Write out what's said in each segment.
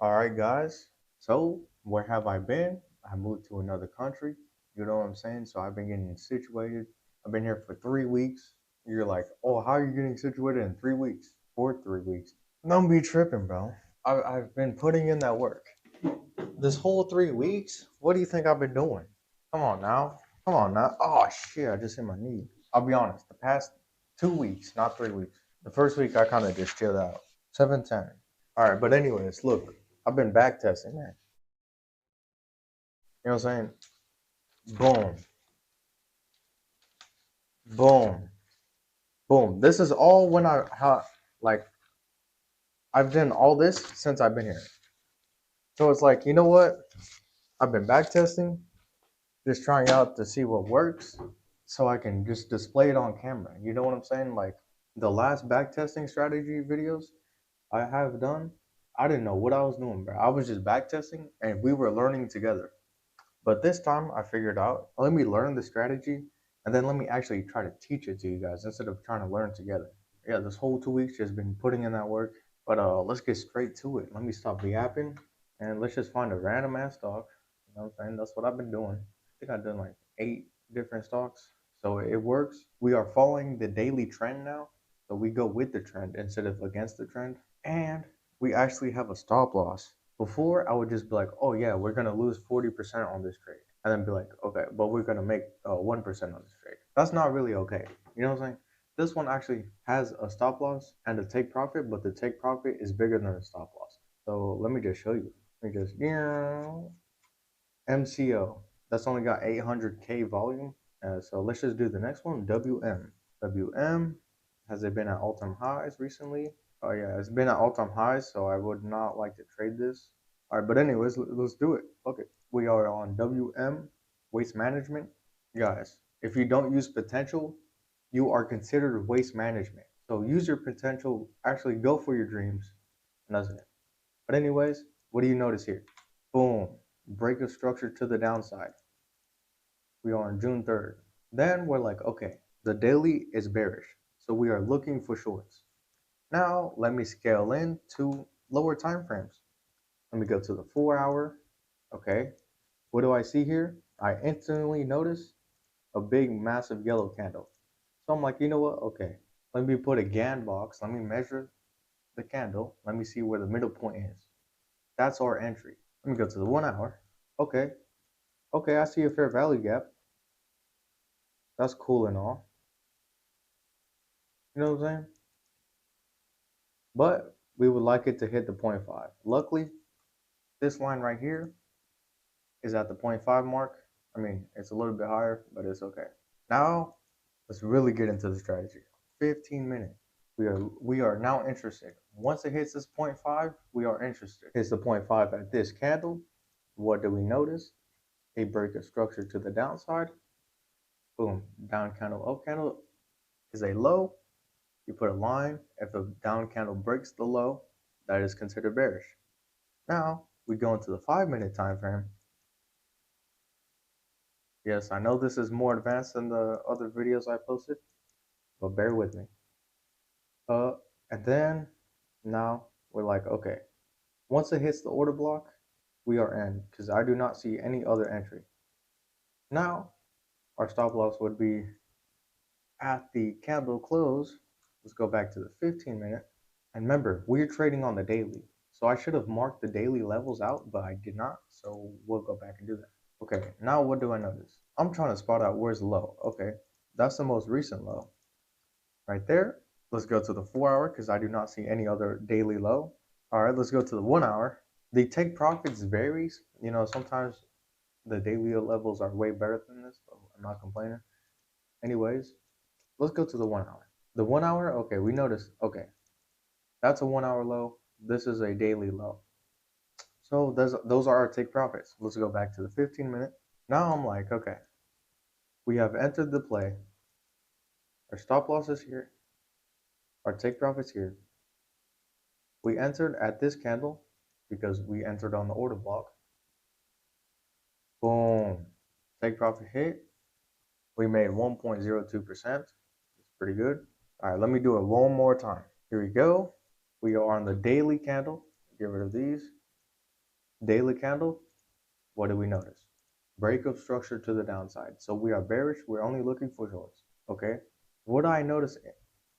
All right, guys. So, where have I been? I moved to another country. You know what I'm saying? So, I've been getting situated. I've been here for 3 weeks. You're like, oh, how are you getting situated in 3 weeks? For 3 weeks. Don't be tripping, bro. I've been putting in that work. This whole 3 weeks, what do you think I've been doing? Come on now. Come on now. Oh, shit, I just hit my knee. I'll be honest, the past 2 weeks, not 3 weeks. The first week, I kind of just chilled out. 7:10. All right, but anyways, look, I've been back testing, man. You know what I'm saying? Boom, boom, boom. This is all when like I've done all this since I've been here. So it's like, you know what? I've been back testing, just trying out to see what works, so I can just display it on camera. You know what I'm saying? Like the last back testing strategy videos I have done, I didn't know what I was doing, bro. I was just back testing, and we were learning together. But this time I figured out, let me learn the strategy and then let me actually try to teach it to you guys instead of trying to learn together. Yeah, this whole 2 weeks just been putting in that work. But let's get straight to it. Let me stop yapping and let's just find a random ass stock. You know what I'm saying? That's what I've been doing. I think I've done like 8 different stocks. So it works. We are following the daily trend now. So we go with the trend instead of against the trend. And we actually have a stop loss. Before, I would just be like, oh yeah, we're gonna lose 40% on this trade, and then be like, okay, but we're gonna make 1% on this trade. That's not really okay. You know what I'm saying? This one actually has a stop loss and a take profit, but the take profit is bigger than the stop loss. So let me just show you. Let me just MCO. That's only got 800K volume. So let's just do the next one. WM. WM. Has it been at all-time highs recently? Oh yeah, it's been at all-time highs, so I would not like to trade this. All right, but anyways, let's do it. Okay, we are on WM, waste management. Guys, if you don't use potential, you are considered waste management. So use your potential, actually go for your dreams, and that's it. But anyways, what do you notice here? Boom, break of structure to the downside. We are on June 3rd. Then we're like, okay, the daily is bearish, so we are looking for shorts. Now let me scale in to lower time frames. Let me go to the 4 hour. Okay, what do I see here? I instantly notice a big massive yellow candle. So I'm like, you know what? Okay, let me put a GAN box. Let me measure the candle. Let me see where the middle point is. That's our entry. Let me go to the 1 hour. Okay, okay, I see a fair value gap. That's cool and all. You know what I'm saying? But we would like it to hit the 0.5. Luckily, this line right here is at the 0.5 mark. I mean, it's a little bit higher, but it's okay. Now, let's really get into the strategy. 15 minutes. We are now interested. Once it hits this 0.5, we are interested. Hits the 0.5 at this candle. What do we notice? A break of structure to the downside. Boom. Down candle, up candle is a low. You put a line. If a down candle breaks the low, that is considered bearish. Now, we go into the 5 minute time frame. Yes, I know this is more advanced than the other videos I posted, but bear with me. Uh, and then now we're like, okay, once it hits the order block, we are in because I do not see any other entry. Now, our stop loss would be at the candle close. Let's go back to the 15 minute. And remember, we're trading on the daily. So I should have marked the daily levels out, but I did not. So we'll go back and do that. Okay, now what do I notice? I'm trying to spot out where's the low. Okay, that's the most recent low right there. Let's go to the 4 hour because I do not see any other daily low. All right, let's go to the 1 hour. The take profits varies. You know, sometimes the daily levels are way better than this, but I'm not complaining. Anyways, let's go to the 1 hour. The 1 hour, okay, we noticed, okay, that's a 1 hour low. This is a daily low. So those are our take profits. Let's go back to the 15 minute. Now I'm like, okay, we have entered the play. Our stop loss is here. Our take profits here. We entered at this candle because we entered on the order block. Boom. Take profit hit. We made 1.02%. It's pretty good. All right, let me do it one more time. Here we go. We are on the daily candle. Get rid of these. Daily candle, what do we notice? Break of structure to the downside. So we are bearish. We're only looking for shorts. Okay. What I notice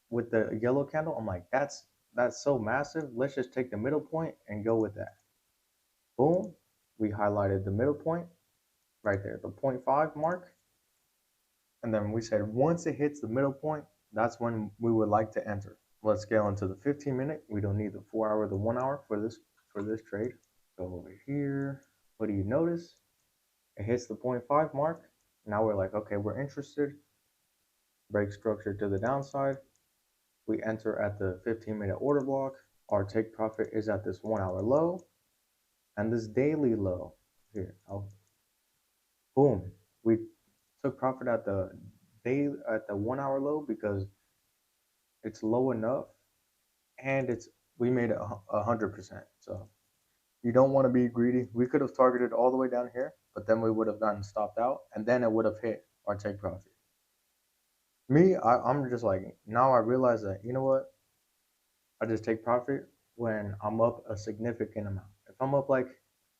with the yellow candle, I'm like, that's so massive. Let's just take the middle point and go with that. Boom. We highlighted the middle point right there, the 0.5 mark. And then we said once it hits the middle point, that's when we would like to enter. Let's scale into the 15-minute. We don't need the 4 hour, the 1 hour for this trade. Go over here. What do you notice? It hits the 0.5 mark. Now we're like, okay, we're interested. Break structure to the downside. We enter at the 15-minute order block. Our take profit is at this 1 hour low and this daily low here. Boom. We took profit at the 1 hour low because it's low enough and we made it 100%. So you don't want to be greedy. We could have targeted all the way down here, but then we would have gotten stopped out and then it would have hit our take profit. Me, I'm just like, now I realize that, you know what? I just take profit when I'm up a significant amount. If I'm up like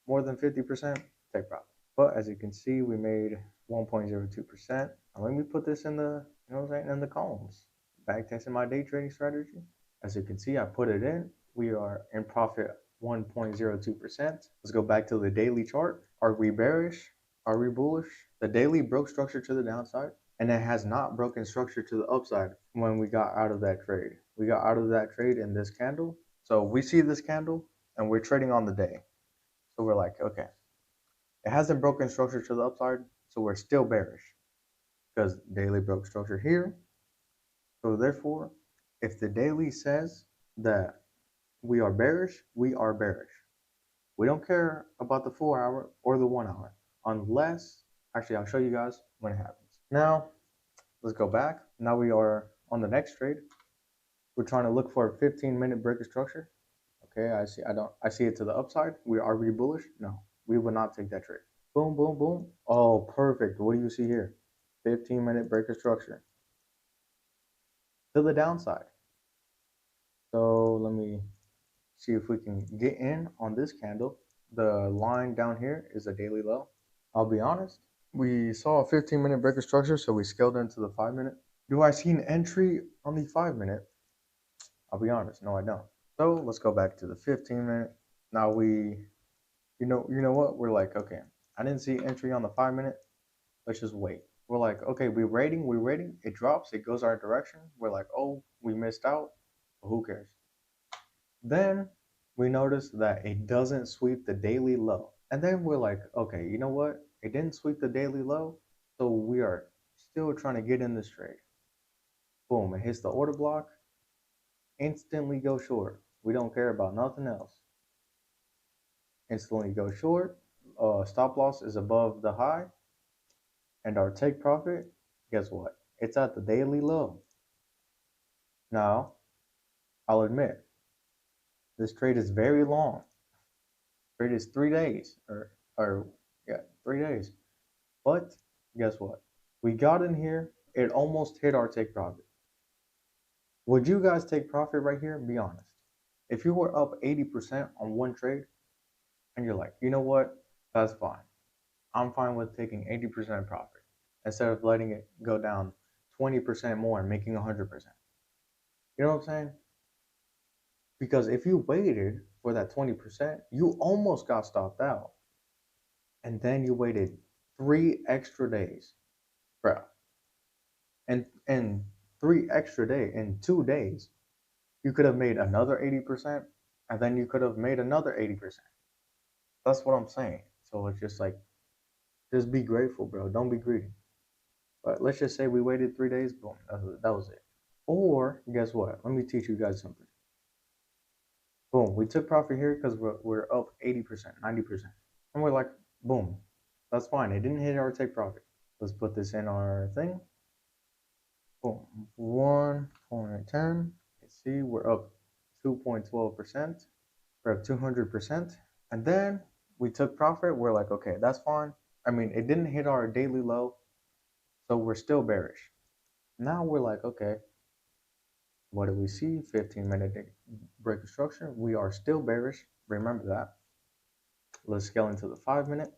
more than 50%, take profit. But as you can see, we made 1.02%. And let me put this in the, you know what I'm saying, in the columns. Backtesting my day trading strategy. As you can see, I put it in. We are in profit 1.02%. Let's go back to the daily chart. Are we bearish? Are we bullish? The daily broke structure to the downside, and it has not broken structure to the upside when we got out of that trade. We got out of that trade in this candle. So we see this candle and we're trading on the day. So we're like, okay, it hasn't broken structure to the upside, so we're still bearish because daily broke structure here. So therefore, if the daily says that we are bearish, we are bearish. We don't care about the 4 hour or the 1 hour unless, actually, I'll show you guys when it happens. Now, let's go back. Now we are on the next trade. We're trying to look for a 15-minute break of structure. Okay, I see it to the upside. Are we bullish? No, we would not take that trade. Boom, boom, boom. Oh, perfect. What do you see here? 15-minute break of structure to the downside. So let me see if we can get in on this candle. The line down here is a daily low. I'll be honest. We saw a 15-minute break of structure, so we scaled into the 5-minute. Do I see an entry on the 5-minute? I'll be honest. No, I don't. So let's go back to the 15-minute. Now you know what? We're like, okay, I didn't see entry on the 5-minute. Let's just wait. We're like, okay, we're waiting. It drops, it goes our direction. We're like, oh, we missed out. But who cares? Then we notice that it doesn't sweep the daily low. And then we're like, okay, you know what? It didn't sweep the daily low. So we are still trying to get in this trade. Boom, it hits the order block. Instantly go short. We don't care about nothing else. Instantly go short. Stop loss is above the high. And our take profit, guess what? It's at the daily low. Now, I'll admit, this trade is very long. Trade is 3 days, or yeah, 3 days. But guess what? We got in here. It almost hit our take profit. Would you guys take profit right here? Be honest. If you were up 80% on one trade, and you're like, you know what? That's fine. I'm fine with taking 80% profit instead of letting it go down 20% more and making 100%. You know what I'm saying? Because if you waited for that 20%, you almost got stopped out. And then you waited 3 extra days, bro. And 3 extra days in 2 days, you could have made another 80%, and then you could have made another 80%. That's what I'm saying. So it's just like, just be grateful, bro. Don't be greedy. But let's just say we waited 3 days, boom, that was it. Or guess what? Let me teach you guys something. Boom, we took profit here because we're up 80%, 90%. And we're like, boom, that's fine. It didn't hit our take profit. Let's put this in our thing. Boom, 1.10. See, we're up 2.12%. We're up 200%. And then we took profit. We're like, okay, that's fine. I mean, it didn't hit our daily low, so we're still bearish. Now we're like, okay, what do we see? 15-minute break of structure. We are still bearish. Remember that. Let's scale into the 5 minute.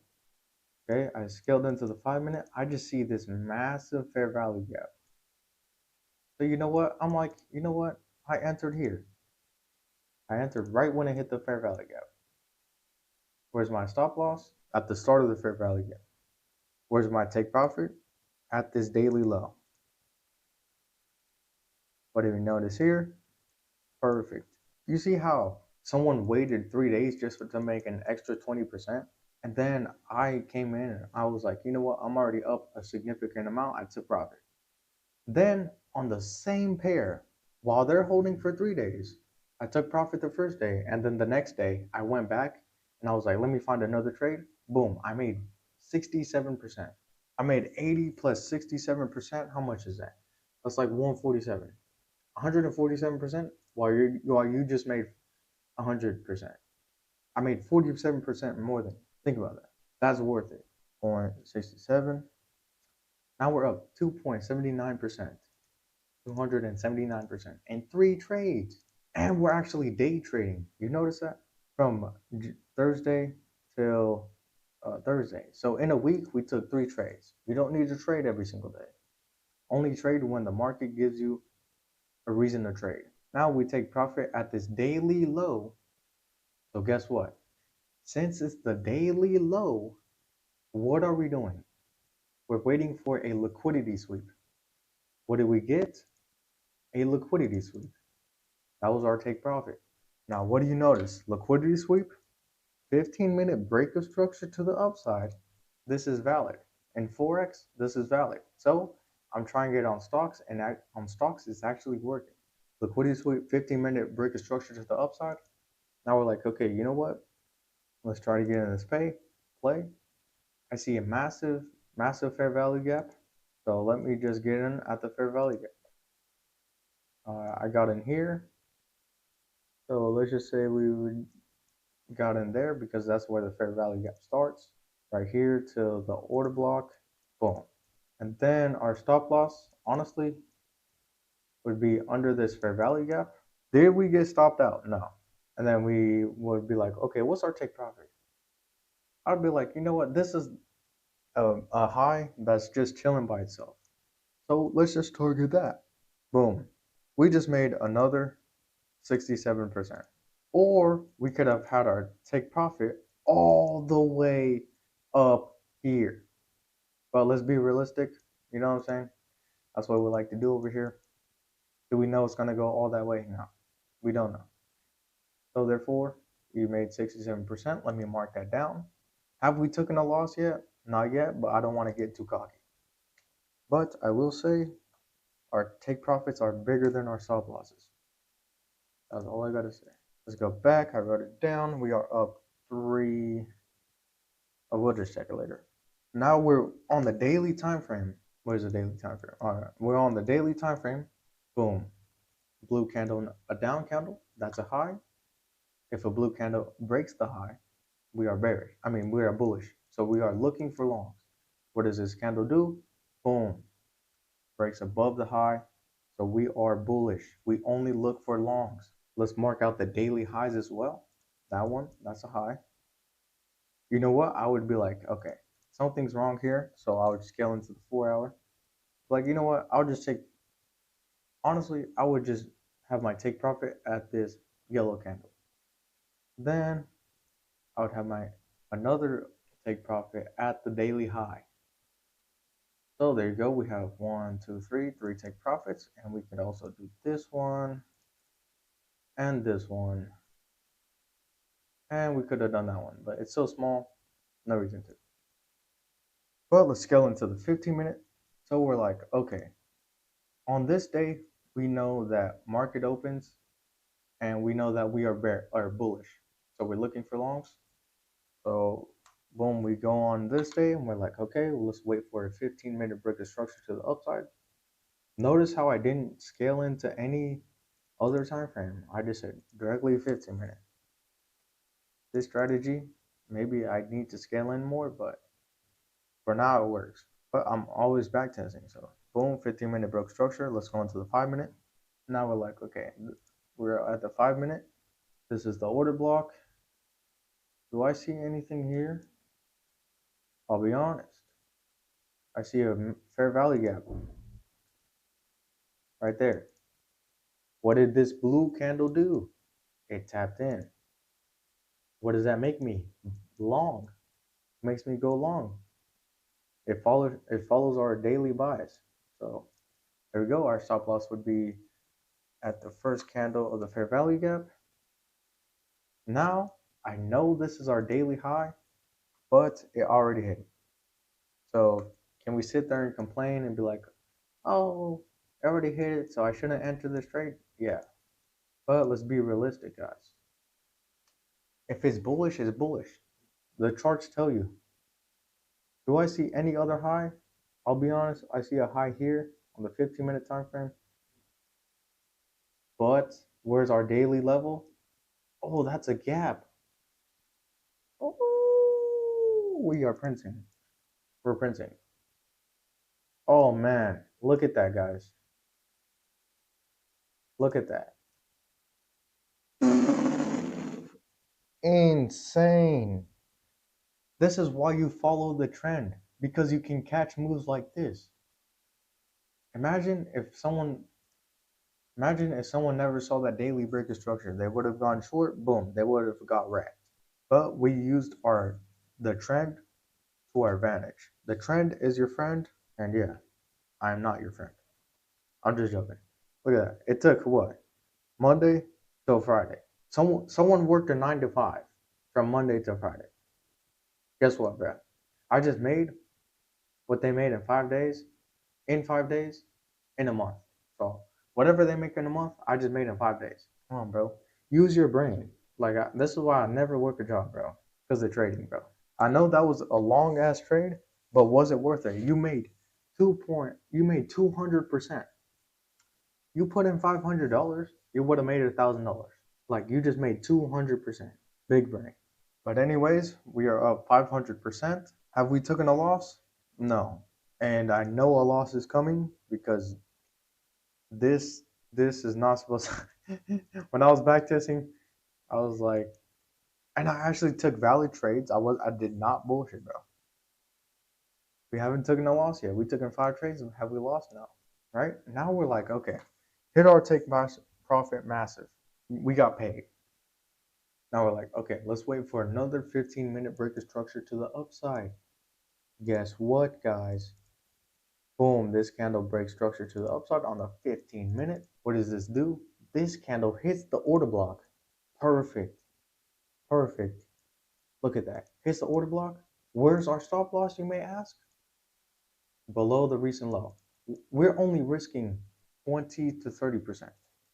Okay, I scaled into the 5 minute. I just see this massive fair value gap. So you know what? I'm like, you know what? I entered here. I entered right when it hit the fair value gap. Where's my stop loss? At the start of the fair value gap. Where's my take profit? At this daily low. What do we notice here? Perfect. You see how someone waited 3 days just to make an extra 20%? And then I came in and I was like, you know what? I'm already up a significant amount. I took profit. Then on the same pair, while they're holding for 3 days, I took profit the first day. And then the next day, I went back and I was like, let me find another trade. Boom, I made 67%. I made 80 plus 67%. How much is that? That's like 147. 147% while you just made 100%. I made 47% more than. Think about that. That's worth it. 0.67. Now we're up 2.79%. 279% in 3 trades. And we're actually day trading. You notice that? From Thursday till Thursday. So in a week, we took 3 trades. You don't need to trade every single day. Only trade when the market gives you a reason to trade. Now we take profit at this daily low. So guess what? Since it's the daily low, what are we doing? We're waiting for a liquidity sweep. What did we get? A liquidity sweep. That was our take profit. Now, what do you notice? Liquidity sweep, 15-minute break of structure to the upside. This is valid. In Forex, this is valid. So I'm trying it on stocks, and on stocks, it's actually working. Liquidity sweep, 15-minute break of structure to the upside. Now we're like, okay, you know what? Let's try to get in this play. I see a massive, massive fair value gap. So let me just get in at the fair value gap. I got in here. So let's just say we got in there because that's where the fair value gap starts. Right here to the order block. Boom. And then our stop loss, honestly, would be under this fair value gap. Did we get stopped out? No. And then we would be like, okay, what's our take profit? I'd be like, you know what? This is a high that's just chilling by itself. So let's just target that. Boom. We just made another 67%. Or we could have had our take profit all the way up here. But let's be realistic. You know what I'm saying? That's what we like to do over here. Do we know it's going to go all that way? No, we don't know. So therefore, we made 67%. Let me mark that down. Have we taken a loss yet? Not yet, but I don't want to get too cocky. But I will say our take profits are bigger than our stop losses. That's all I got to say. Let's go back. I wrote it down. We are up 3. Oh, we'll just check it later. Now we're on the daily time frame. Where's the daily time frame? All right, we're on the daily time frame. Boom. Blue candle, a down candle. That's a high. If a blue candle breaks the high, we are bearish. We are bullish. So we are looking for longs. What does this candle do? Boom. Breaks above the high. So we are bullish. We only look for longs. Let's mark out the daily highs as well. That one, that's a high. You know what? I would be like, okay, something's wrong here. So I would scale into the 4 hour. Like, you know what? Honestly, I would just have my take profit at this yellow candle. Then I would have my another take profit at the daily high. So there you go. We have 1, 2, 3 take profits, and we could also do this one and this one. And we could have done that one, but it's so small, no reason to. But let's scale into the 15-minute. So we're like, okay, on this day, we know that market opens and we know that we are bullish. So we're looking for longs. So boom, we go on this day and we're like, okay, well, let's wait for a 15-minute break of structure to the upside. Notice how I didn't scale into any other time frame. I just said directly 15-minute. This strategy, maybe I need to scale in more, but for now it works. But I'm always backtesting. So boom, 15-minute broke structure. Let's go into the 5-minute. Now we're like, okay, we're at the 5-minute. This is the order block. Do I see anything here? I'll be honest. I see a fair value gap right there. What did this blue candle do? It tapped in. What does that make me? Long. It makes me go long. It follows our daily buys. So there we go. Our stop loss would be at the first candle of the fair value gap. Now I know this is our daily high, but it already hit it. So can we sit there and complain and be like, oh, I already hit it, so I shouldn't enter this trade? Yeah. But let's be realistic, guys. If it's bullish, it's bullish. The charts tell you. Do I see any other high? I'll be honest, I see a high here on the 15-minute time frame. But where's our daily level? Oh, that's a gap. Oh, we are printing. We're printing. Oh man, look at that, guys. Look at that. Insane. This is why you follow the trend, because you can catch moves like this. Imagine if someone never saw that daily break of structure. They would have gone short, boom, they would have got wrecked. But we used the trend to our advantage. The trend is your friend, and yeah, I am not your friend. I'm just joking. Look at that. It took what? Monday till Friday. Someone worked a 9 to 5 from Monday to Friday. Guess what, bro? I just made what they made in 5 days, in a month. So whatever they make in a month, I just made in 5 days. Come on, bro. Use your brain. This is why I never work a job, bro. Because of trading, bro. I know that was a long ass trade, but was it worth it? You made 200%. You put in $500, you would have made $1,000. Like you just made 200%. Big brain. But anyways, we are up 500%. Have we taken a loss? No. And I know a loss is coming because this is not supposed to. When I was backtesting, I was like, and I actually took valid trades. I did not bullshit, bro. We haven't taken a loss yet. We took in 5 trades. Have we lost? No. Right? Now we're like, okay, hit our take profit massive. We got paid. Now we're like, okay, let's wait for another 15-minute break of structure to the upside. Guess what, guys? Boom, this candle breaks structure to the upside on the 15-minute. What does this do? This candle hits the order block. Perfect. Perfect. Look at that. Hits the order block. Where's our stop loss, you may ask? Below the recent low. We're only risking 20 to 30%.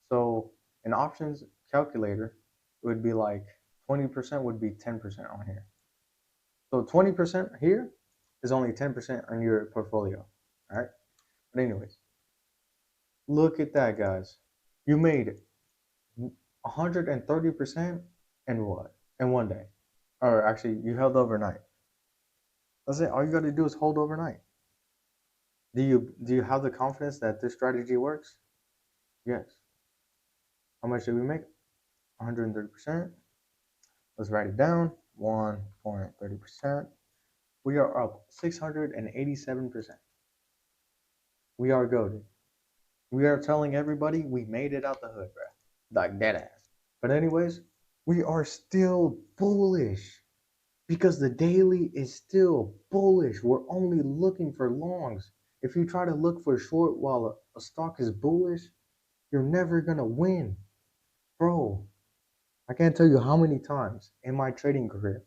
So an options calculator would be like 20% would be 10% on here. So 20% here is only 10% on your portfolio. All right. But anyways, look at that, guys. You made 130% in what? In one day. Or actually, you held overnight. That's it. All you got to do is hold overnight. Do you have the confidence that this strategy works? Yes. How much did we make? 130%. Let's write it down. 1.30%. We are up 687%. We are goaded. We are telling everybody we made it out the hood, bro. Like dead ass. But anyways, we are still bullish because the daily is still bullish. We're only looking for longs. If you try to look for short while a stock is bullish, you're never gonna win. Bro, I can't tell you how many times in my trading career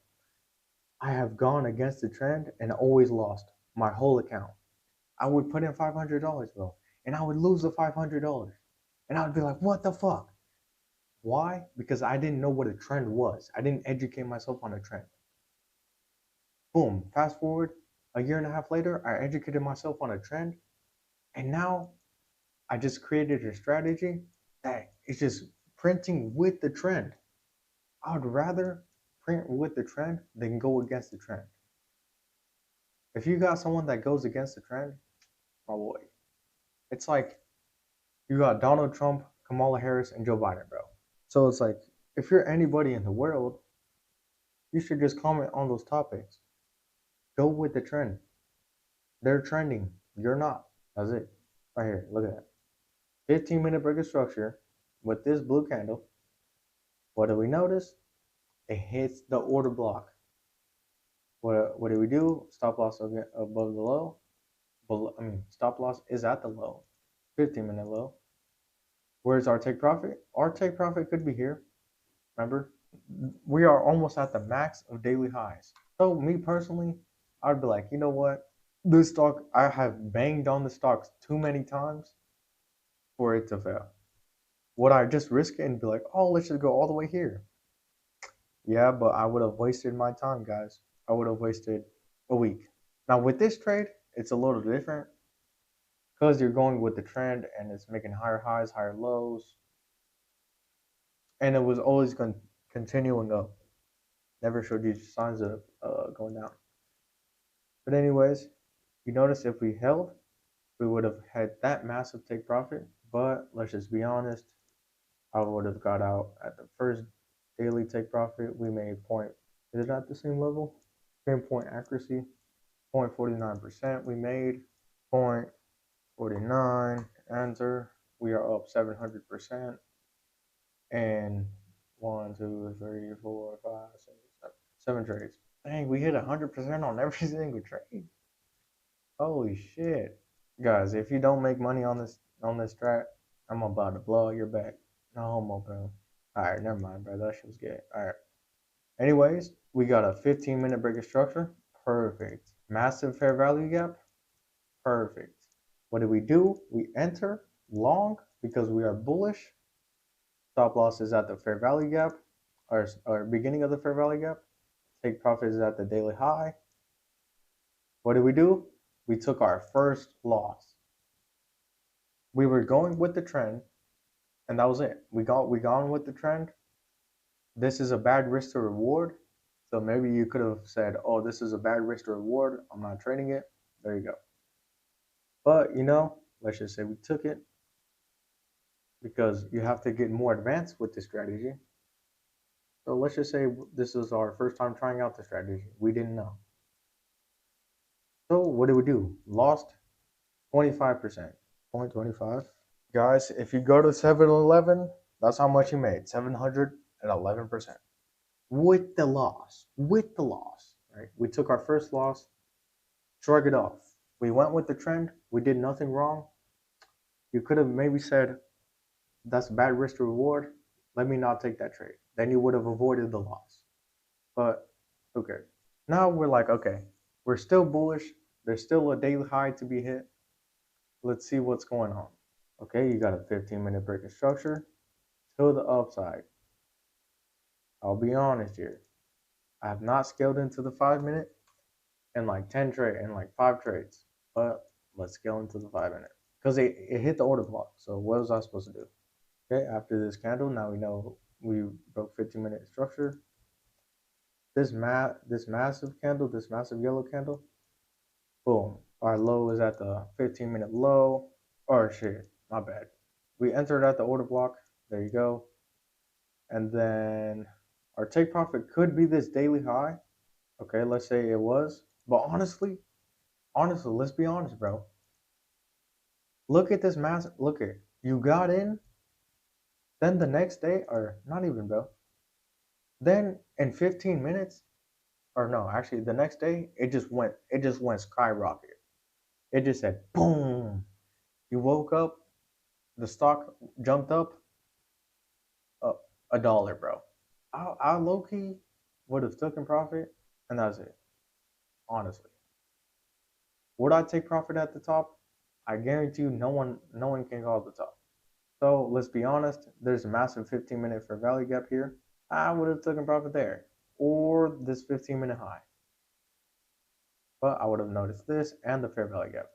I have gone against the trend and always lost my whole account. I would put in $500, bro, and I would lose the $500. And I would be like, what the fuck? Why? Because I didn't know what a trend was. I didn't educate myself on a trend. Boom, fast forward a year and a half later, I educated myself on a trend, and now I just created a strategy that is just printing with the trend. I would rather print with the trend than go against the trend. If you got someone that goes against the trend, my boy, it's like you got Donald Trump, Kamala Harris, and Joe Biden, bro. So it's like if you're anybody in the world, You should just comment on those topics. Go with the trend. They're trending. You're not. That's it. Right here. Look at that. 15-minute break of structure with this blue candle. What do we notice? It hits the order block. What do we do? Stop loss above the low. Stop loss is at the low. 15-minute low. Where's our take profit? Our take profit could be here. Remember? We are almost at the max of daily highs. So me personally, I'd be like, you know what? This stock, I have banged on the stocks too many times for it to fail. Would I just risk it and be like, oh, let's just go all the way here? Yeah, but I would have wasted my time, guys. I would have wasted a week. Now with this trade, it's a little different because you're going with the trend and it's making higher highs, higher lows, and it was always continuing up. Never showed you signs of going down. But anyways, you notice if we held, we would have had that massive take profit. But let's just be honest, I would have got out at the first daily take profit. We made point. Is it at the same level? Same point accuracy. 0.49%. We made 0.49. Enter. We are up 700%. And 1, 2, 3, 4, 5, 6, 7 trades. Dang, we hit 100% on every single trade. Holy shit. Guys, if you don't make money on this strat, I'm about to blow your back. No homo, bro. Alright, never mind, bro. That shit was good. Alright. Anyways, we got a 15-minute break of structure. Perfect. Massive fair value gap. Perfect. What do? We enter long because we are bullish. Stop loss is at the fair value gap, or beginning of the fair value gap. Take profit is at the daily high. What do? We took our first loss. We were going with the trend, and that was it. We gone with the trend. This is a bad risk to reward. So maybe you could have said, oh, this is a bad risk to reward. I'm not trading it. There you go. But, let's just say we took it because you have to get more advanced with this strategy. So let's just say this is our first time trying out the strategy. We didn't know. So what do? Lost 25%. 0.25. Guys, if you go to 7-Eleven, that's how much you made. 711%. With the loss. Right? We took our first loss, shrug it off. We went with the trend. We did nothing wrong. You could have maybe said, that's bad risk to reward. Let me not take that trade. Then you would have avoided the loss. But okay. Now we're like, okay, we're still bullish. There's still a daily high to be hit. Let's see what's going on. Okay, you got a 15-minute break of structure to the upside. I'll be honest here. I have not scaled into the 5-minute in like 5 trades. But let's scale into the 5-minute. Because it hit the order block. So what was I supposed to do? Okay, after this candle, now we know we broke 15-minute structure. This massive candle, this massive yellow candle, boom. Our low is at the 15-minute low. Or shit, my bad. We entered at the order block. There you go. And then our take profit could be this daily high. Okay, let's say it was. But honestly, let's be honest, bro. Look at this massive. Look at it. You got in. Then the next day, or not even, bro. Then in 15 minutes, or no, actually the next day, it just went skyrocket. It just said boom. You woke up, the stock jumped up $1, bro. I low key would have taken profit, and that's it. Honestly, would I take profit at the top? I guarantee you, no one can go at the top. So let's be honest. There's a massive 15-minute fair value gap here. I would have taken profit there, or this 15-minute high. But I would have noticed this and the fair value gap.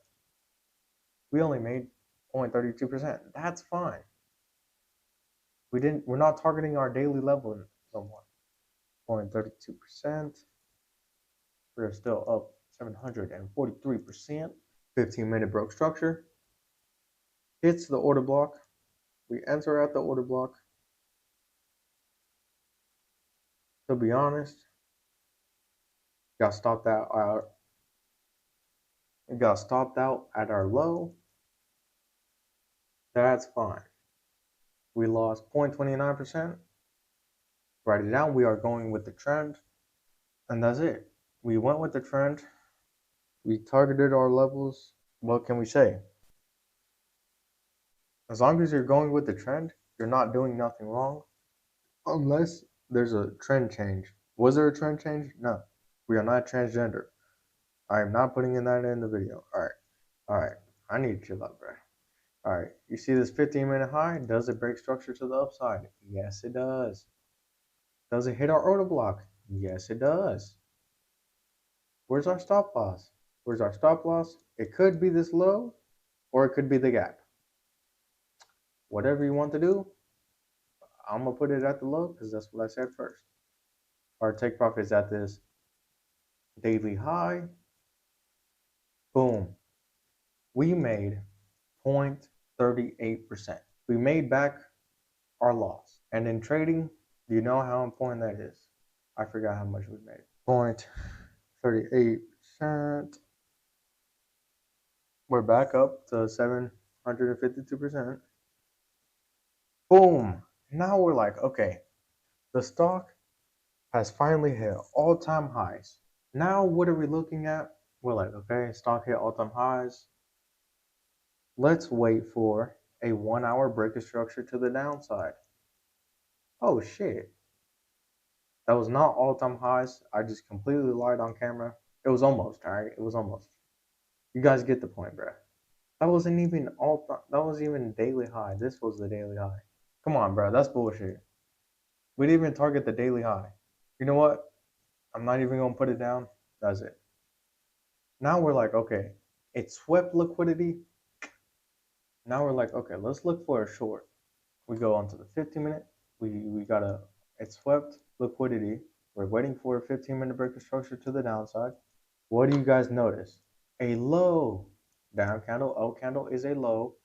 We only made 0.32%. That's fine. We're not targeting our daily level no more. 0.32%. We're still up 743%. 15-minute broke structure. Hits the order block. We enter at the order block. To be honest, got stopped out our got stopped out at our low. That's fine. We lost 0.29%. Write it down. We are going with the trend, and that's it. We went with the trend. We targeted our levels. What can we say? As long as you're going with the trend, you're not doing nothing wrong, unless there's a trend change. Was there a trend change? No. We are not transgender. I am not putting in that in the video. All right. All right. I need to chill out, bro. All right. You see this 15-minute high? Does it break structure to the upside? Yes, it does. Does it hit our order block? Yes, it does. Where's our stop loss? Where's our stop loss? It could be this low, or it could be the gap. Whatever you want to do, I'm going to put it at the low because that's what I said first. Our take profit is at this daily high. Boom. We made 0.38%. We made back our loss. And in trading, do you know how important that is? I forgot how much we made. 0.38%. We're back up to 752%. Boom. Now we're like, okay, the stock has finally hit all-time highs. Now what are we looking at? We're like, okay, stock hit all-time highs. Let's wait for a 1-hour break of structure to the downside. Oh shit. That was not all-time highs. I just completely lied on camera. It was almost, alright? It was almost. You guys get the point, bruh. That wasn't even that was even daily high. This was the daily high. Come on, bro. That's bullshit. We didn't even target the daily high. You know what? I'm not even gonna put it down. That's it. Now we're like, okay, it swept liquidity. Now we're like, okay, let's look for a short. We go on to the 15-minute. We got it swept liquidity. We're waiting for a 15-minute break of structure to the downside. What do you guys notice? A low. Down candle, L candle is a low.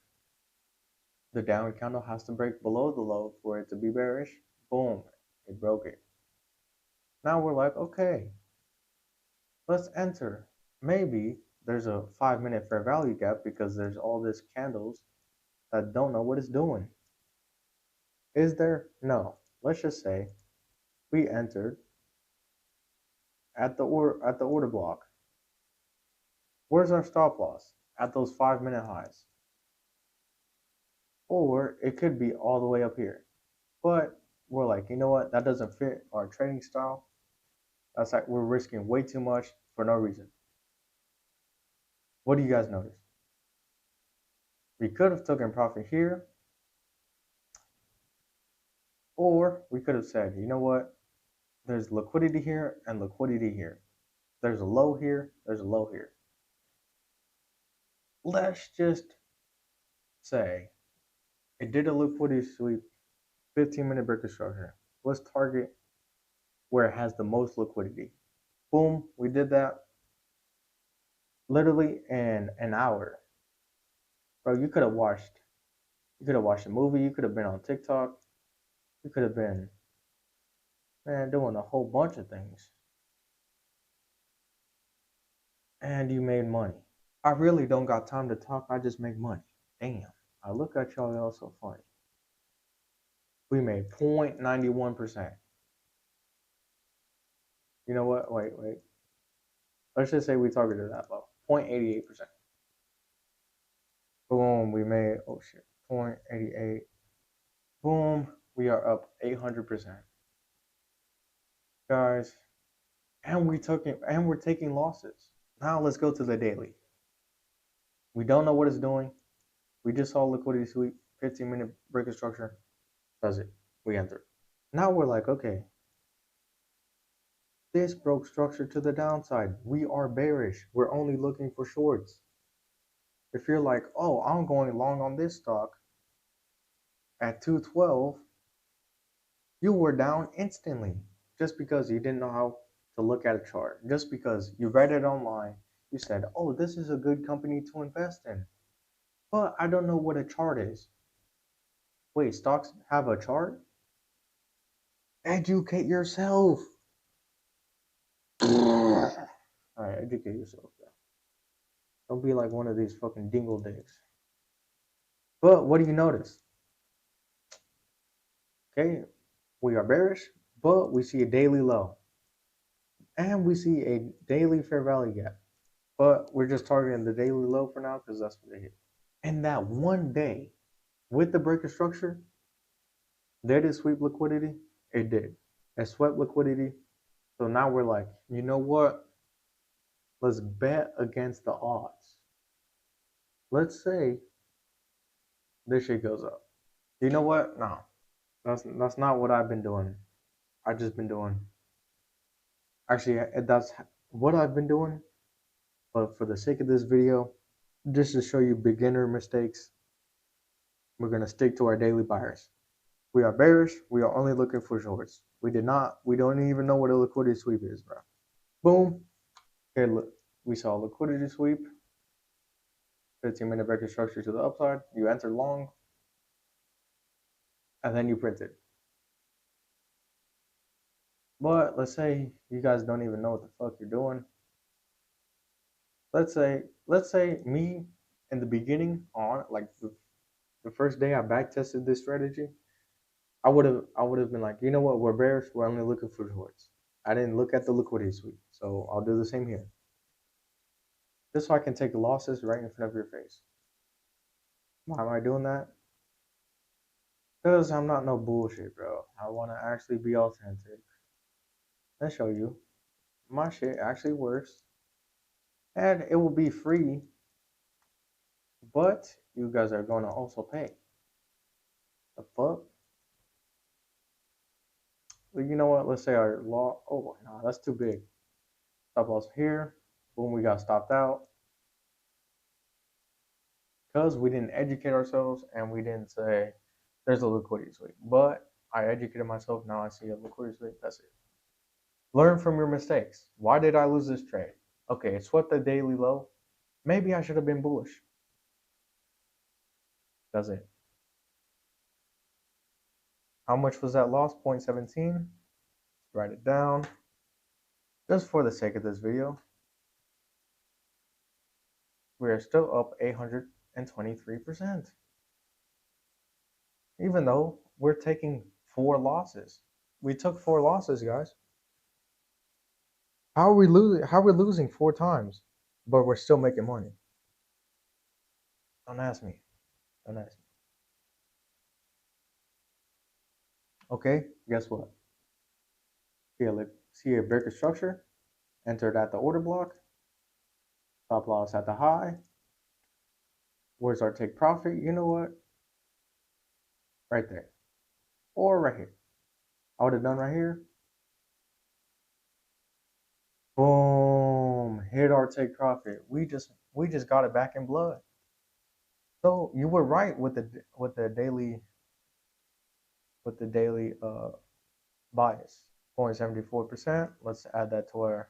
The down candle has to break below the low for it to be bearish. Boom, it broke it. Now we're like, okay, let's enter. Maybe there's a 5-minute fair value gap because there's all these candles that don't know what it's doing. Is there? No. Let's just say we entered at the order block. Where's our stop loss? At those 5-minute highs. Or it could be all the way up here. But we're like, you know what? That doesn't fit our trading style. That's like we're risking way too much for no reason. What do you guys notice? We could have taken profit here, or we could have said, you know what? There's liquidity here and liquidity here. There's a low here, there's a low here. Let's just say it did a liquidity sweep, 15-minute break of structure. Let's target where it has the most liquidity. Boom, we did that literally in an hour. Bro, you could have watched a movie, you could have been on TikTok, you could have been, man, doing a whole bunch of things. And you made money. I really don't got time to talk, I just make money. Damn, I look at y'all so funny. We made 0.91%. You know what? Wait. Let's just say we targeted that low. 0.88%. Boom, we made, oh shit, 0.88. Boom, we are up 800%. Guys, and we're taking losses. Now let's go to the daily. We don't know what it's doing. We just saw liquidity sweep, 15-minute break of structure. That's it. We entered. Now we're like, okay, this broke structure to the downside. We are bearish. We're only looking for shorts. If you're like, oh, I'm going long on this stock at 212, you were down instantly just because you didn't know how to look at a chart. Just because you read it online, you said, oh, this is a good company to invest in. But I don't know what a chart is. Wait, stocks have a chart? Educate yourself. All right, educate yourself. Bro. Don't be like one of these fucking dingle dicks. But what do you notice? Okay, we are bearish, but we see a daily low, and we see a daily fair value gap. But we're just targeting the daily low for now because that's what they hit. And that one day, with the breaker structure, did it sweep liquidity? It did. It swept liquidity. So now we're like, you know what? Let's bet against the odds. Let's say this shit goes up. You know what? No, that's not what I've been doing. I just been doing. Actually, that's what I've been doing. But for the sake of this video, just to show you beginner mistakes, we're gonna stick to our daily buyers. We are bearish. We are only looking for shorts. We don't even know what a liquidity sweep is, bro. Boom. Okay, look. We saw a liquidity sweep. 15-minute breaker structure to the upside. You enter long, and then you print it. But let's say you guys don't even know what the fuck you're doing. Let's say me in the beginning on like the first day I back tested this strategy, I would have been like, you know what, we're bearish, we're only looking for shorts. I didn't look at the liquidity sweep, so I'll do the same here. Just so I can take the losses right in front of your face. Why am I doing that? Because I'm not no bullshit, bro. I want to actually be authentic. Let's show you. My shit actually works. And it will be free, but you guys are going to also pay. The fuck? Well, you know what? Let's say our law. Oh, no, that's too big. Stop loss here. Boom, we got stopped out. Because we didn't educate ourselves and we didn't say there's a liquidity sweep. But I educated myself. Now I see a liquidity sweep. That's it. Learn from your mistakes. Why did I lose this trade? Okay, it swept the daily low. Maybe I should have been bullish. That's it. How much was that loss? 0.17. Write it down. Just for the sake of this video, we are still up 823%. Even though we're taking 4 losses. We took 4 losses, guys. How are we losing? How are we losing 4 times, but we're still making money? Don't ask me. Don't ask me. Okay, guess what? See a breaker structure. Entered at the order block. Stop loss at the high. Where's our take profit? You know what? Right there. Or right here. I would have done right here. Boom. Hit our take profit. We just got it back in blood. So you were right with the daily bias. 0.74%. Let's add that to our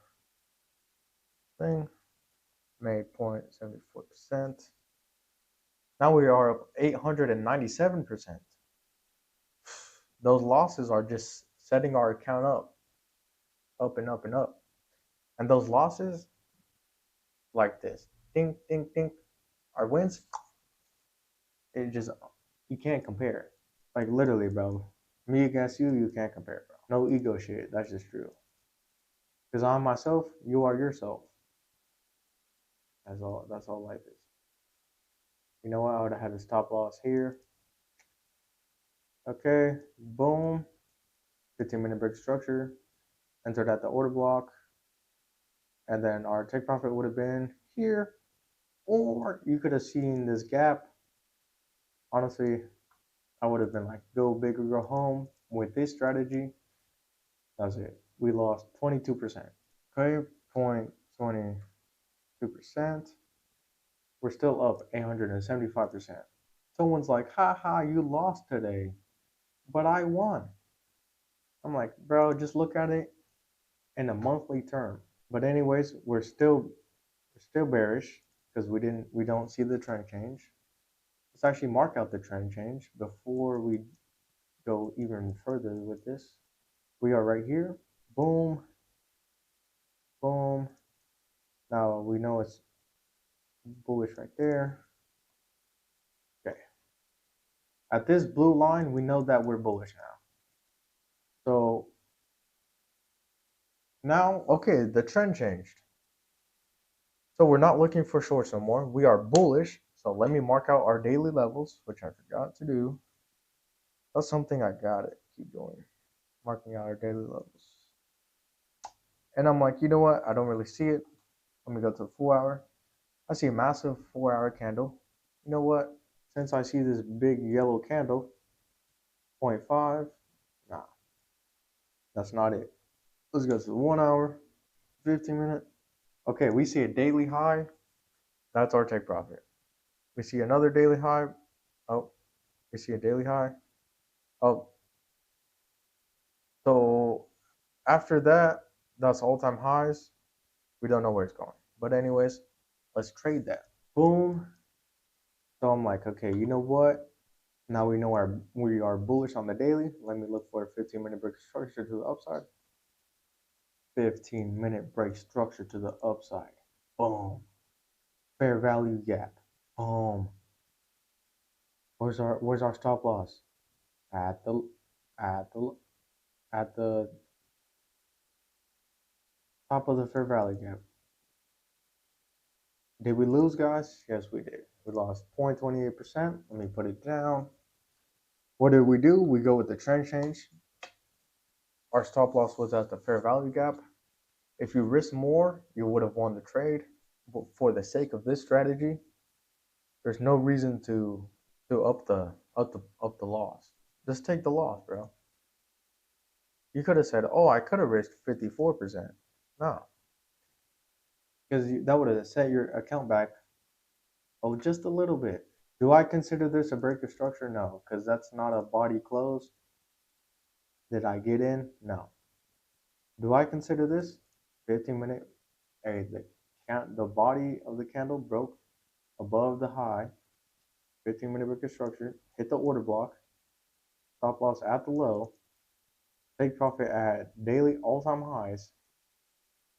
thing. Made 0.74%. Now we are up 897%. Those losses are just setting our account up and up and up. And those losses, like this, ding, ding, ding, our wins, it just, you can't compare. Like literally, bro. Me against you, you can't compare, bro. No ego shit. That's just true. Because I'm myself, you are yourself. That's all. That's all life is. You know what? I would have had a stop loss here. Okay, boom. 15-minute break structure. Entered at the order block. And then our take profit would have been here. Or you could have seen this gap. Honestly, I would have been like, go big or go home with this strategy. That's it. We lost 22%. Okay, 0.22%. We're still up 875%. Someone's like, haha, you lost today, but I won. I'm like, bro, just look at it in a monthly term. But anyways, we're still bearish because we don't see the trend change. Let's actually mark out the trend change before we go even further with this. We are right here. Boom, boom, We know it's bullish right there. Okay. At this blue line, we know that we're bullish now. So now, okay, the trend changed. So we're not looking for shorts no more. We are bullish. So let me mark out our daily levels, which I forgot to do. That's something I gotta keep doing. Marking out our daily levels. And I'm like, you know what? I don't really see it. Let me go to the 4 hour. I see a massive 4 hour candle. You know what? Since I see this big yellow candle, 0.5, nah, that's not it. Let's go to the 1 hour, 15 minute. Okay, we see a daily high. That's our take profit. We see another daily high. Oh, we see a daily high. Oh, so after that, that's all-time highs. We don't know where it's going. But anyways, let's trade that. Boom. So I'm like, okay, you know what? Now we know we are bullish on the daily. Let me look for a 15-minute break structure to the upside. 15-minute break structure to the upside. Boom. Fair value gap. Boom. Where's our stop loss? At the at the at the top of the fair value gap. Did we lose, guys? Yes, we did. We lost 0.28%. Let me put it down. What did we do? We go with the trend change. Our stop loss was at the fair value gap. If you risk more, you would have won the trade. But for the sake of this strategy, there's no reason to up the loss. Just take the loss, bro. You could have said, "Oh, I could have risked 54%." No, because that would have set your account back just a little bit. Do I consider this a break of structure? No, because that's not a body close. Did I get in? No. Do I consider this 15-minute? Hey, the body of the candle broke above the high. 15-minute break of structure. Hit the order block. Stop loss at the low. Take profit at daily all-time highs.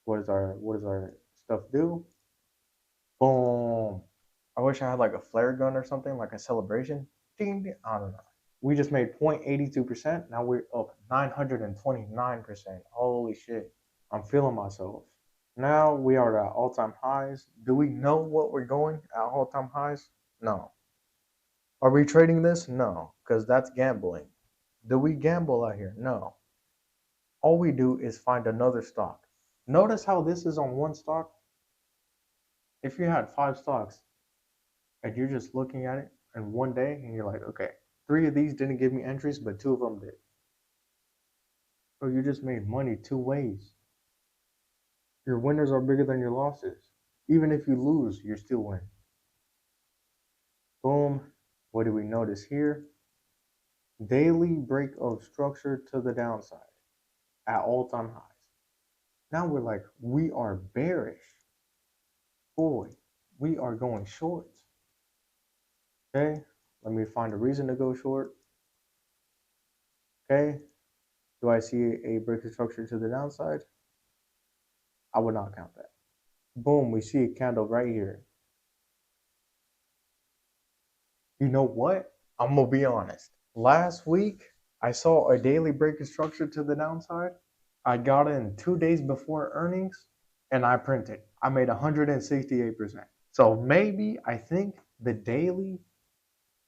What does our stuff do? Boom. I wish I had like a flare gun or something, like a celebration. Ding, ding. I don't know. We just made 0.82%. Now we're up 929%. Holy shit. I'm feeling myself. Now we are at all-time highs. Do we know what we're going at all-time highs? No. Are we trading this? No, because that's gambling. Do we gamble out here? No. All we do is find another stock. Notice how this is on one stock. If you had 5 stocks and you're just looking at it in one day and you're like, okay, 3 of these didn't give me entries, but 2 of them did. So you just made money 2 ways. Your winners are bigger than your losses. Even if you lose, you still win. Boom. What do we notice here? Daily break of structure to the downside at all-time highs. Now we're like, we are bearish. Boy, we are going short. Okay, let me find a reason to go short. Okay, do I see a break of structure to the downside? I would not count that. Boom, we see a candle right here. You know what? I'm gonna be honest. Last week, I saw a daily break of structure to the downside. I got in 2 days before earnings and I printed. I made 168%. So maybe I think the daily,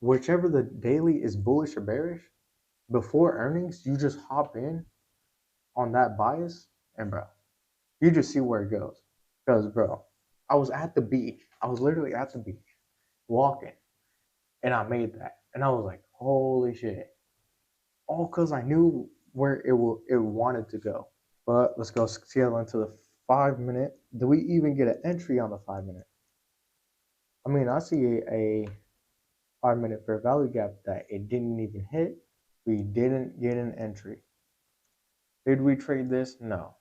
whichever the daily is bullish or bearish, before earnings, you just hop in on that bias and bro, you just see where it goes. Because bro, I was at the beach. I was literally at the beach walking and I made that. And I was like, holy shit. All because I knew where it wanted to go. But let's go scale into the 5 minute. Do we even get an entry on the 5 minute? I mean, I see a 5 minute fair value gap that it didn't even hit. We didn't get an entry. Did we trade this? No.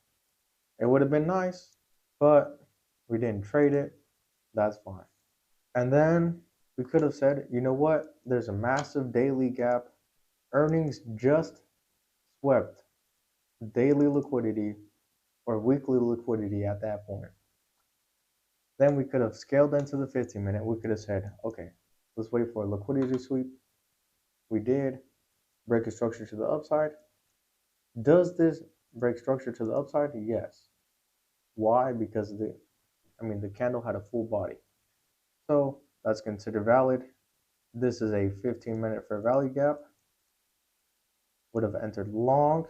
It would have been nice, but we didn't trade it. That's fine. And then we could have said, you know what? There's a massive daily gap. Earnings just swept daily liquidity or weekly liquidity at that point. Then we could have scaled into the 15-minute. We could have said, okay, let's wait for a liquidity sweep. We did break a structure to the upside. Does this break structure to the upside? Yes. Why? Because the candle had a full body. So that's considered valid. This is a 15-minute fair value gap. Would have entered long.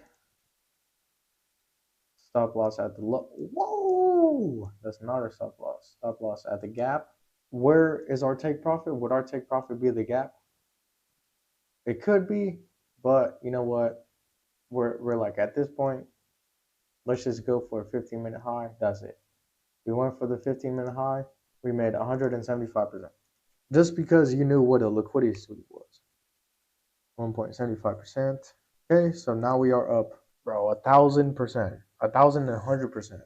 Stop loss at the low. Whoa! That's not our stop loss. Stop loss at the gap. Where is our take profit? Would our take profit be the gap? It could be, but you know what? We're like at this point, let's just go for a 15-minute high. That's it. We went for the 15-minute high. We made 175%. Just because you knew what a liquidity sweep was. 1.75%. Okay, so now we are up, bro, 1,000%, 1,100%,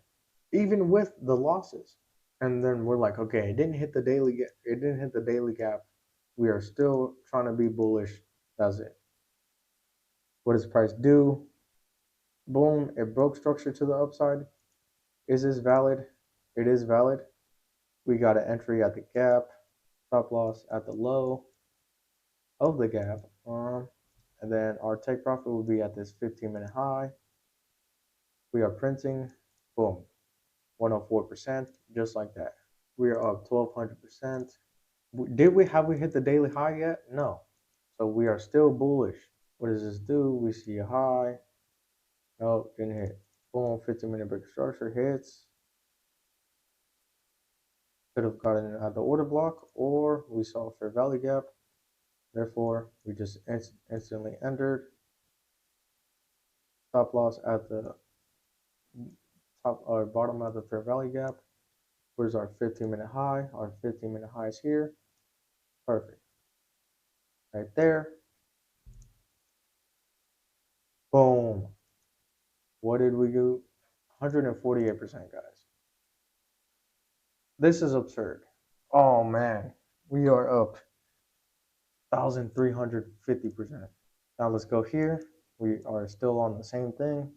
even with the losses. And then we're like, okay, it didn't hit the daily gap. It didn't hit the daily gap. We are still trying to be bullish. That's it. What does price do? Boom, it broke structure to the upside. Is this valid? It is valid. We got an entry at the gap, stop loss at the low of the gap. And then our take profit will be at this 15-minute high. We are printing, boom, 104%, just like that. We are up 1,200%. Have we hit the daily high yet? No. So we are still bullish. What does this do? We see a high. Nope, didn't hit. Boom, 15-minute break structure hits. Could have gotten it at the order block, or we saw a fair value gap. Therefore, we just instantly entered. Stop loss at the top or bottom of the fair value gap. Where's our 15-minute high? Our 15-minute high is here. Perfect. Right there. Boom. What did we do? 148%, guys. This is absurd. Oh man, we are up 1,350%. Now let's go here. We are still on the same thing.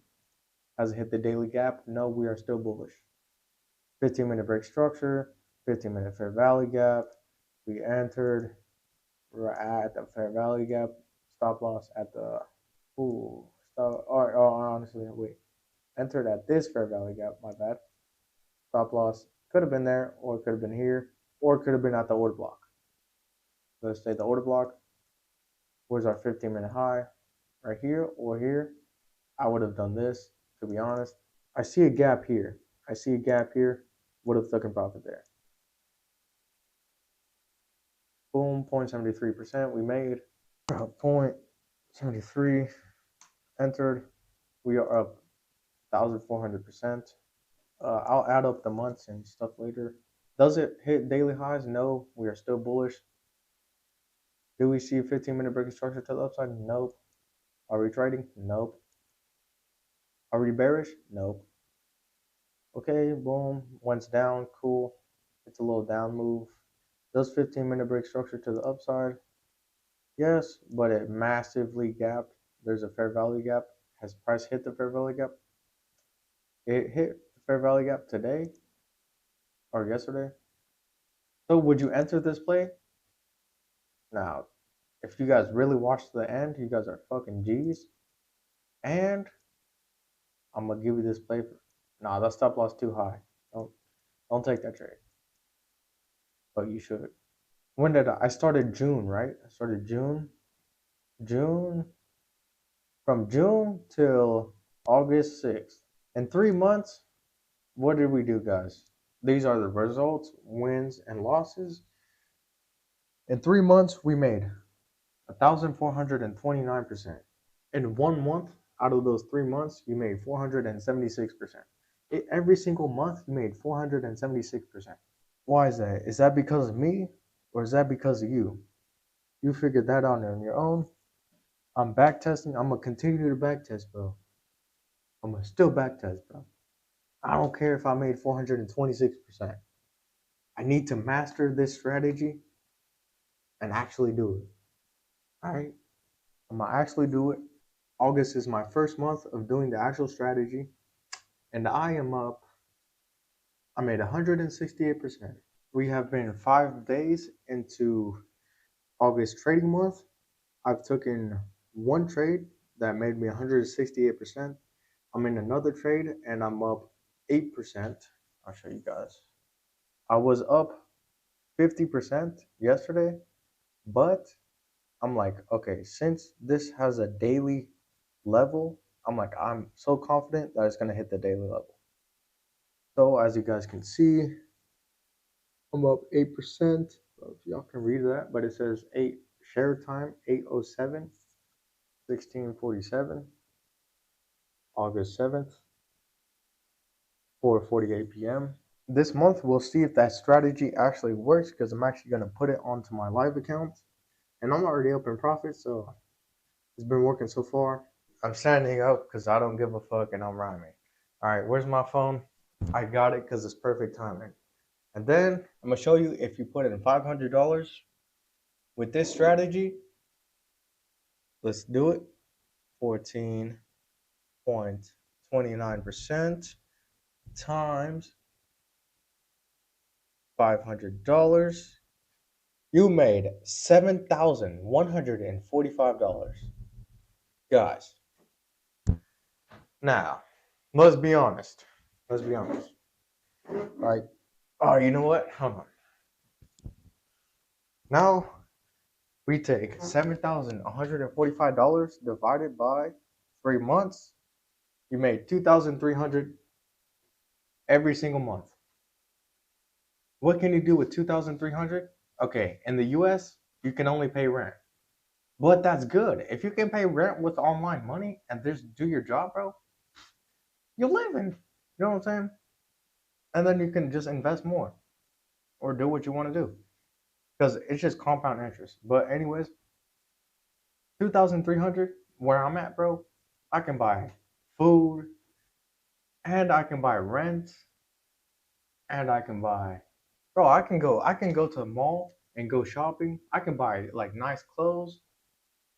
Has it hit the daily gap? No, we are still bullish. 15-minute break structure, 15-minute fair value gap. We entered. We're at the fair value gap. Stop loss at the honestly, wait. Entered at this fair value gap, my bad. Stop loss could have been there, or it could have been here, or it could have been at the order block. Let's say the order block. Where's our 15-minute high? Right here or here. I would have done this, to be honest. I see a gap here. I see a gap here. Would have taken profit there. Boom, 0.73% we made. 0.73 entered. We are up 1,400%. I'll add up the months and stuff later. Does it hit daily highs? No, we are still bullish. Do we see a 15-minute breaking structure to the upside? Nope. Are we trading? Nope. Are we bearish? Nope. Okay, boom, went down, cool. It's a little down move. Does 15-minute break structure to the upside? Yes, but it massively gapped. There's a fair value gap. Has price hit the fair value gap? It hit the fair value gap today or yesterday. So would you enter this play? Now, if you guys really watch to the end, you guys are fucking G's. And I'm gonna give you this play for nah, that stop loss too high. Don't take that trade. But you should. When did I started June, right? I started June. From June till August 6th. In 3 months, what did we do, guys? These are the results, wins, and losses. In 3 months, we made 1,429%. In 1 month, out of those 3 months, you made 476%. Every single month, you made 476%. Why is that? Is that because of me, or is that because of you? You figured that out on your own. I'm backtesting. I'm gonna continue to backtest, bro. I'm gonna still backtest, bro. I don't care if I made 426%. I need to master this strategy and actually do it. All right? I'm gonna actually do it. August is my first month of doing the actual strategy, and I am up I made 168%. We have been 5 days into August trading month. I've taken one trade that made me 168%. I'm in another trade and I'm up 8%. I'll show you guys. I was up 50% yesterday, but I'm like, okay, since this has a daily level, I'm so confident that it's going to hit the daily level. So as you guys can see, I'm up 8%. If y'all can read that, but it says 8 share time 8:07, 16:47, August 7th, 4:48 p.m. This month we'll see if that strategy actually works because I'm actually going to put it onto my live account, and I'm already up in profit, so it's been working so far. I'm standing up because I don't give a fuck and I'm rhyming. All right, where's my phone? I got it because it's perfect timing. And then I'm gonna show you if you put in $500 with this strategy. Let's do it. 14.29% times $500. You made $7,145. Guys, now let's be honest. Let's be honest. Like, oh, you know what? Hold on. Now we take $7,145 divided by 3 months. You made 2,300 every single month. What can you do with 2,300? Okay, in the US, you can only pay rent. But that's good. If you can pay rent with online money and just do your job, bro, you're living. You know what I'm saying? And then you can just invest more or do what you want to do because it's just compound interest. But anyways, 2,300 where I'm at, bro, I can buy food and I can buy rent and I can buy, bro, I can go to the mall and go shopping. I can buy like nice clothes.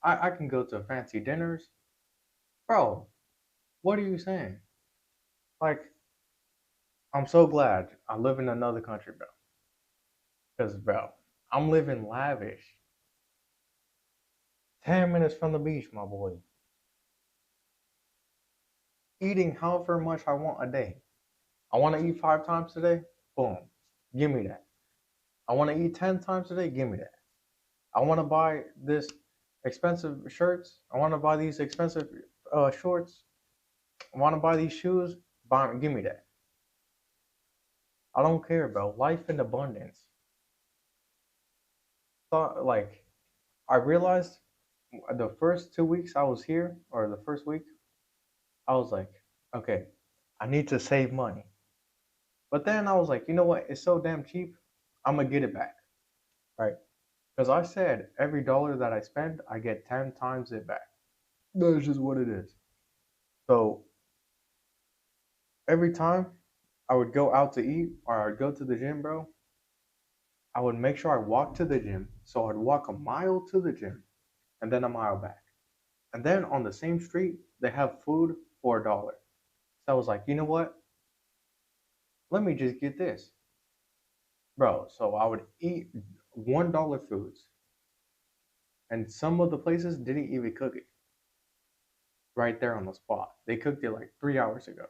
I can go to fancy dinners. Bro, what are you saying? Like, I'm so glad I live in another country, bro. Because, bro, I'm living lavish. 10 minutes from the beach, my boy. Eating however much I want a day. I want to eat 5 times a day. Boom. Give me that. I want to eat 10 times a day. Give me that. I want to buy this expensive shirts. I want to buy these expensive shorts. I want to buy these shoes. Give me that. I don't care, bro. Life in abundance. Thought like I realized the first 2 weeks I was here, or the first week, I was like, okay, I need to save money. But then I was like, you know what? It's so damn cheap. I'm gonna get it back, right? Because I said every dollar that I spend, I get 10 times it back. That's just what it is. So every time I would go out to eat or I would go to the gym, bro, I would make sure I walk to the gym. So I'd walk a mile to the gym and then a mile back. And then on the same street, they have food for $1. So I was like, you know what? Let me just get this. Bro, so I would eat $1 foods. And some of the places didn't even cook it right there on the spot. They cooked it like 3 hours ago.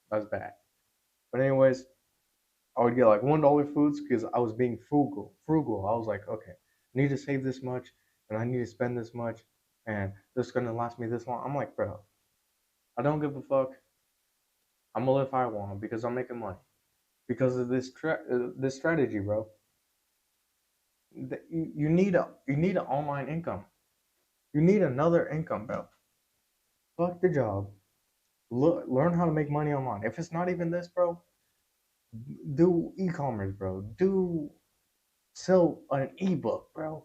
That's bad. But anyways, I would get like $1 foods because I was being frugal. Frugal. I was like, okay, I need to save this much and I need to spend this much and this is gonna last me this long. I'm like, bro, I don't give a fuck. I'm gonna live how I want because I'm making money because of this strategy, bro. You need an online income. You need another income, bro. Fuck the job. Learn how to make money online. If it's not even this, bro, do e-commerce, bro. Do sell an ebook, bro.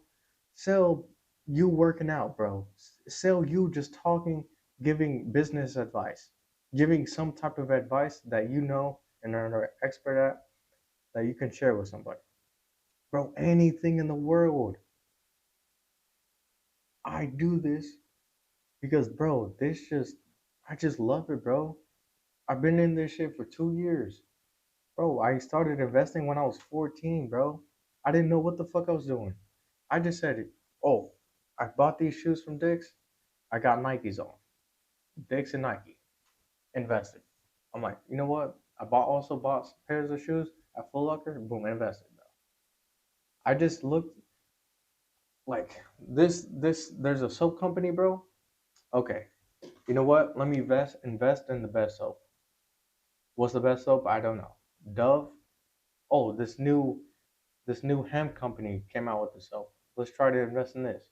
Sell you working out, bro. Sell you just talking, giving business advice, giving some type of advice that you know and are an expert at that you can share with somebody. Bro, anything in the world. I do this because, bro, I just love it, bro. I've been in this shit for 2 years. Bro, I started investing when I was 14, bro. I didn't know what the fuck I was doing. I just said, oh, I bought these shoes from Dick's. I got Nikes on. Dick's and Nike. Invested. I'm like, you know what? Also bought pairs of shoes at Foot Locker. Boom, invested, bro. I just looked like this. There's a soap company, bro. Okay, you know what? Let me invest in the best soap. What's the best soap? I don't know. Dove. Oh, this new hemp company came out with the soap. Let's try to invest in this.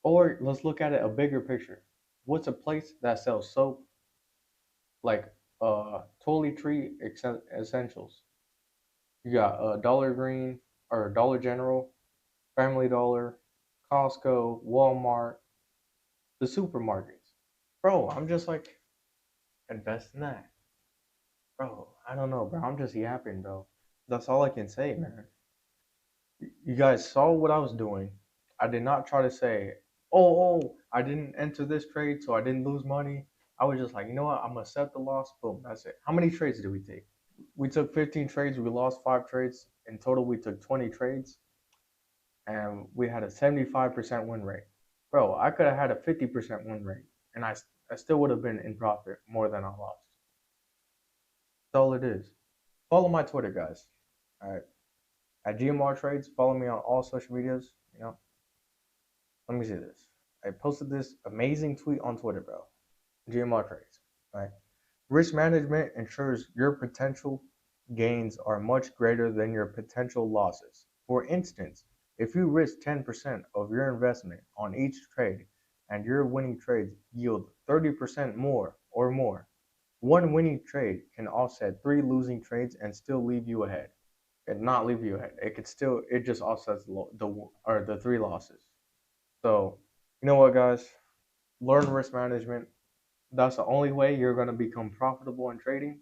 Or let's look at it a bigger picture. What's a place that sells soap like toiletry essentials? You got Dollar Green or Dollar General, Family Dollar, Costco, Walmart, the supermarkets. Bro, I'm just like invest in that. Bro, I don't know, bro. I'm just yapping, bro. That's all I can say, man. You guys saw what I was doing. I did not try to say, I didn't enter this trade, so I didn't lose money. I was just like, you know what? I'm gonna accept the loss. Boom, that's it. How many trades did we take? We took 15 trades. We lost 5 trades. In total, we took 20 trades, and we had a 75% win rate. Bro, I could have had a 50% win rate, and I still would have been in profit more than I lost. That's all it is. Follow my Twitter, guys. All right, at GMR Trades. Follow me on all social medias. Let me see this. I posted this amazing tweet on Twitter, bro. GMR Trades. Right. Risk management ensures your potential gains are much greater than your potential losses. For instance, if you risk 10% of your investment on each trade and your winning trades yield 30% more or more, one winning trade can offset three losing trades and still leave you ahead. And not leave you ahead. It just offsets the three losses. So, you know what, guys? Learn risk management. That's the only way you're going to become profitable in trading.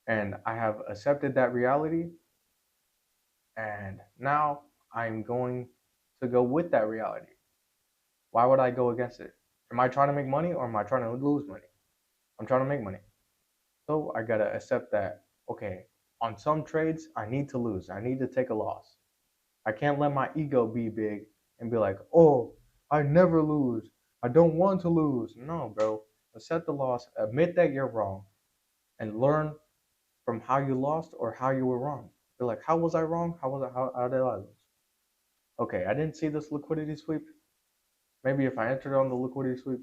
And I have accepted that reality. And now I'm going to go with that reality. Why would I go against it? Am I trying to make money or am I trying to lose money? I'm trying to make money. So I got to accept that, okay, on some trades, I need to lose. I need to take a loss. I can't let my ego be big and be like, oh, I never lose. I don't want to lose. No, bro. Accept the loss, admit that you're wrong, and learn from how you lost or how you were wrong. Be like, how was I wrong? How did I lose? Okay, I didn't see this liquidity sweep. Maybe if I entered on the liquidity sweep,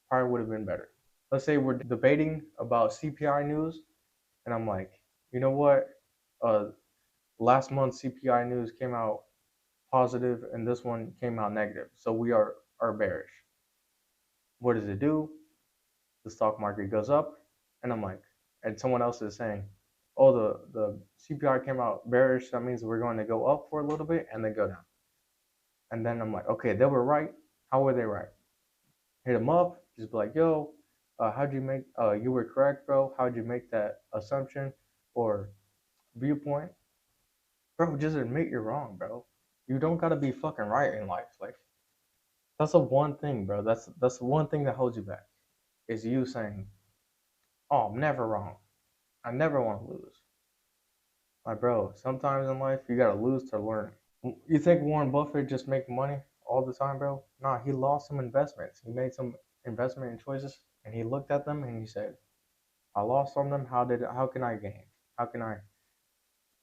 probably would have been better. Let's say we're debating about CPI news, and I'm like, you know what? Uh, last month CPI news came out positive and this one came out negative. So we are bearish. What does it do? The stock market goes up, and I'm like, and someone else is saying, oh, the CPI came out bearish. That means we're going to go up for a little bit and then go down. And then I'm like, okay, they were right. How were they right? Hit them up. Just be like, yo, how'd you make? You were correct, bro. How'd you make that assumption or viewpoint, bro? Just admit you're wrong, bro. You don't gotta be fucking right in life. Like that's the one thing, bro. That's the one thing that holds you back is you saying, "Oh, I'm never wrong. I never want to lose." My bro, sometimes in life you gotta lose to learn. You think Warren Buffett just make money all the time, bro? Nah, he lost some investments. He made some investment choices, and he looked at them and he said, "I lost on them. How can I gain? How can I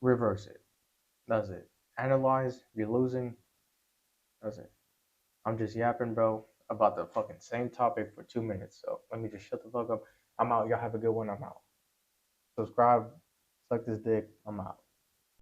reverse it?" That's it. Analyze. You're losing. That's it. I'm just yapping, bro, about the fucking same topic for 2 minutes. So let me just shut the fuck up. I'm out. Y'all have a good one. I'm out. Subscribe. Suck this dick. I'm out.